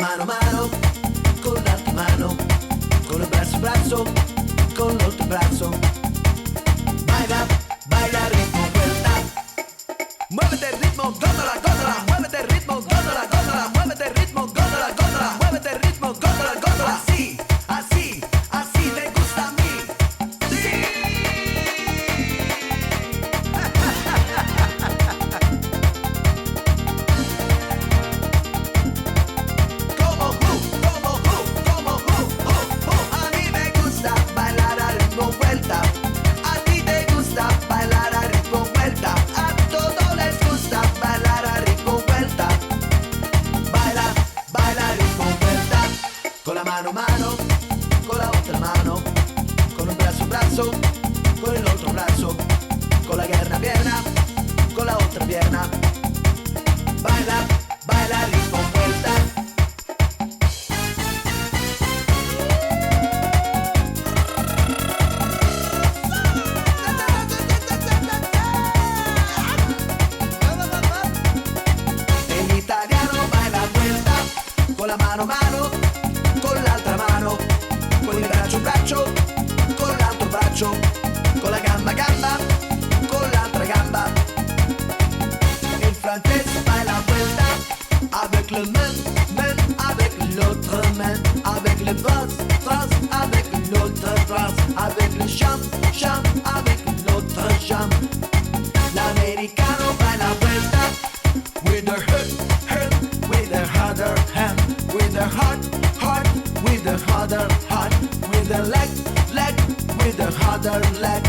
mano a mano, con l'altra mano, con il braccio a braccio, con l'altro braccio. Baila, baila ritmo, vuelta. Muévete el ritmo, gózala, gózala. Muévete el ritmo, gózala, gózala. Muévete el ritmo, gózala, gózala. Muévete el ritmo, gózala, gózala. Así, así, así me gusta a mí. Sí. A mí me gusta bailar a ritmo, vuelta. A ti te gusta bailar a ritmo, vuelta. A todos les gusta bailar a ritmo, vuelta. Baila, baila a ritmo, vuelta. Con la mano, mano, con la otra mano, con un brazo, brazo, con el otro brazo, con la pierna, con la otra pierna. Baila, baila a ritmo, vuelta. El italiano baila vuelta, con la mano mano, con l'altra mano, con il braccio braccio, con l'altro braccio, con la gamba gamba, con l'altra gamba. Il francese baila vuelta, avec le main, avec l'autre main, avec le bras, avec l'autre bras, avec le jambe, avec l'autre jambe. L'americano baila vuelta, with their head, with their other hand, with their heart, with their other heart, with their leg, with their other leg.